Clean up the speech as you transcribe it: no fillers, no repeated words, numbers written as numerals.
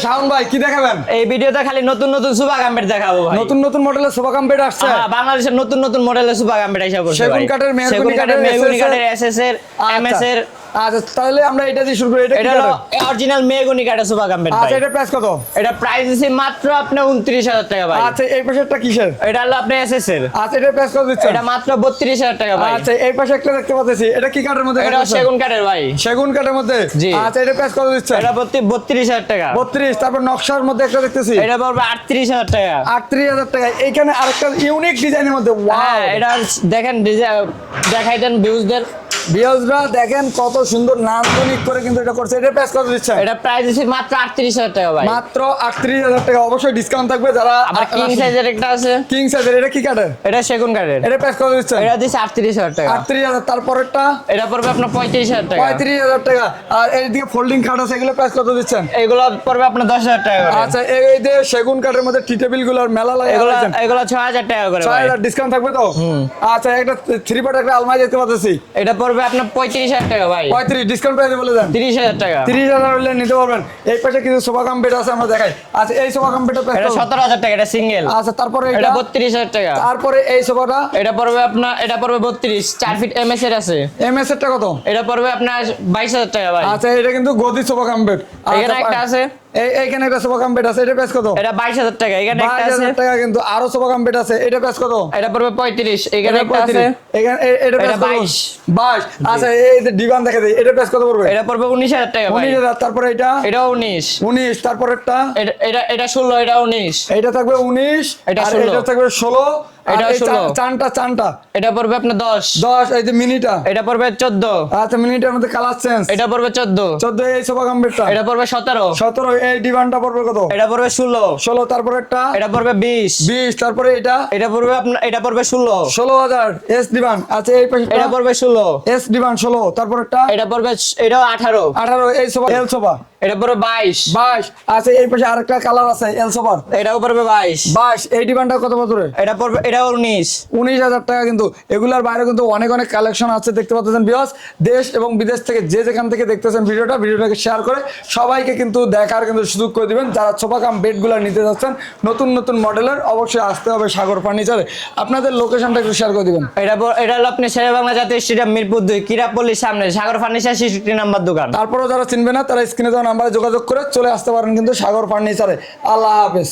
শাওন ভাই কি দেখাবেন? এই ভিডিওতে খালি নতুন নতুন সোফা কাম বেড দেখাবো ভাই। নতুন নতুন মডেলের সোফা কাম বেড আসছে। হ্যাঁ, বাংলাদেশের নতুন নতুন মডেলের সোফা কাম বেড আইসা পড়ছে ভাই। সেগুন কাঠের, মেহগনি কাঠের, মেহগনি কাঠের, এসএস এর, এমএস এর। আচ্ছা তাহলে আমরা এটা দিয়ে শুরু করি। এটা হলো অরিজিনাল মেহগনি কাঠের সোফা কাম বেড ভাই। আচ্ছা এটা প্রাইস কত? এটা প্রাইস দিছি মাত্র আপনি 29000 টাকা ভাই। আচ্ছা এই পাশেরটা কিসের? এটা হলো আপনি এসএস এর। আচ্ছা এটা প্রাইস কত দিচ্ছেন? এটা মাত্র 32000 টাকা ভাই। আচ্ছা এই পাশে একটা দেখতে পাচ্ছি, এটা কি কাঠের মধ্যে? এটা সেগুন কাঠের ভাই। সেগুন কাঠের মধ্যে? জি। আচ্ছা এটা প্রাইস কত দিচ্ছেন? এটা 32000 টাকা। 32। তারপর নকশার মধ্যে একটা দেখতেছি, এটা পড়বে 38000 টাকা। 38000 টাকা। এইখানে আরেকটা ইউনিক ডিজাইনের মধ্যে, ওয়াও। হ্যাঁ, এটা দেখেন দেখাই দেন ভিউজদের। ভিউয়ার্সরা দেখেন কত সুন্দর নান্দনিক করে কিন্তু এটা করছে। এটা প্রাইস কত দিচ্ছেন? এটা প্রাইস দিছি মাত্র 38000 টাকা ভাই। মাত্র 38000 টাকা। অবশ্যই ডিসকাউন্ট থাকবে যারা আবার কিং সাইজের একটা আছে। কিং সাইজের, এটা কি কাঠের? এটা সেগুন কাঠের। এটা প্রাইস কত দিচ্ছেন? এটা দিছি 38000 টাকা। 38000। তারপরেরটা এটা পড়বে আপনার 35000 টাকা। 35000 টাকা। আর এইদিকে ফোল্ডিং খাট আছে, এগুলো প্রাইস কত দিচ্ছেন? এগুলো পড়বে আপনার 10000 টাকা করে। আচ্ছা এই যে সেগুন কাঠের মধ্যে টি টেবিল গুলোর মেলা লাগে, এগুলো 6000 টাকা করে ভাই। 6000 ডিসকাউন্ট থাকবে তো? আচ্ছা একটা 3 পার্ট একটা আলমারি দেখতে পাচ্ছি, এটা পড়বে আপনার 35000 টাকা ভাই। 35 ডিসকাউন্ট প্রাইসে বলে দেন। 30000 টাকা। 30000 হলে নিতে পারবেন। এই পাশে কিছু সোফা কাম বেড আছে, আমরা দেখাই। আচ্ছা এই সোফা কাম বেডের প্রাইস এটা 17000 টাকা, এটা সিঙ্গেল। আচ্ছা তারপরে এটা 32000 টাকা। তারপরে এই সোফাটা এটা পড়বে আপনার 32 4 ফিট এমএস এর আছে। এমএস এরটা কত? এটা পড়বে আপনার 22000 টাকা ভাই। আচ্ছা এটা কিন্তু গদি সোফা কাম বেড। এখানে একটা আছে। এইখানে একটা সোফা কাম বেড আছে, এটা প্রাইস কত? এটা 22000 টাকা। এখানে একটা আছে 22000 টাকা। কিন্তু আরো সোফা কাম বেড আছে, এটা প্রাইস কত? এটা পড়বে 35। এখানে একটা আছে। এখানে এটা প্রাইস কত? 22। 22। আচ্ছা এই যে ডিভান দেখা দেই, এটা প্রাইস কত পড়বে? এটা পড়বে 19000 টাকা ভাই। 19000। তারপরে এটা? এটাও 19। 19। তারপরেরটা? এটা 16। এটা 19। এটা থাকবে 19। এটা আর 16। এটা থাকবে 16। এটা 16। চানটা এটা পড়বে আপনার 10। 10। এই যে মিনিটা? এটা পড়বে 14। আচ্ছা মিনিটের মধ্যে কালার চেঞ্জ। এটা পড়বে 14। 14। এই সোফা কাম বেডটা? এটা পড়বে 17। 17। এই ডিভানটা পড়বে কত? এটা পড়বে 16। 16। তারপরেরটা? এটা পড়বে 20। 20। তারপরে এটা? এটা পড়বে আপনার 16। 16000 এস ডিভান। আচ্ছা এই পাশে এটা পড়বে 16। S divan 16। তারপরেরটা? এটা পড়বে এটাও 18। 18। এই সোফা এল সোফা? এটা পড়বে 22। 22। আচ্ছা এই পাশে আরেকটা কালার আছে এল সোফার, এটাও পড়বে 22। 22। এই ডিভানটা কত বছরে? এটা পড়বে এটাও 19। 19000 টাকা। কিন্তু এগুলার বাইরে কিন্তু অনেক অনেক কালেকশন আছে, দেখতে পাচ্ছেন ভিউয়ার্স। দেশ এবং বিদেশ থেকে যে যেখান থেকে দেখতেছেন ভিডিওটাকে শেয়ার করে সবাইকে কিন্তু দেখার কিন্তু সুযোগ করে দিবেন। যারা সোফা কাম বেডগুলো নিতে যাচ্ছেন নতুন নতুন মডেলের, অবশ্যই আসতে হবে সাগর ফার্নিচারে। আপনাদের লোকেশনটা একটু শেয়ার করে দিবেন। এটা হলো আপনি শেরে বাংলা জাতীয় স্টেডিয়াম মিরপুর 2 কিরাপল্লির সামনে সাগর ফার্নিচার 66 নাম্বার দোকান। তারপরেও যারা চিনবে না তারা স্ক্রিনে দেওয়া নাম্বারে যোগাযোগ করে চলে আসতে পারেন কিন্তু সাগর ফার্নিচারে। আল্লাহ হাফেজ।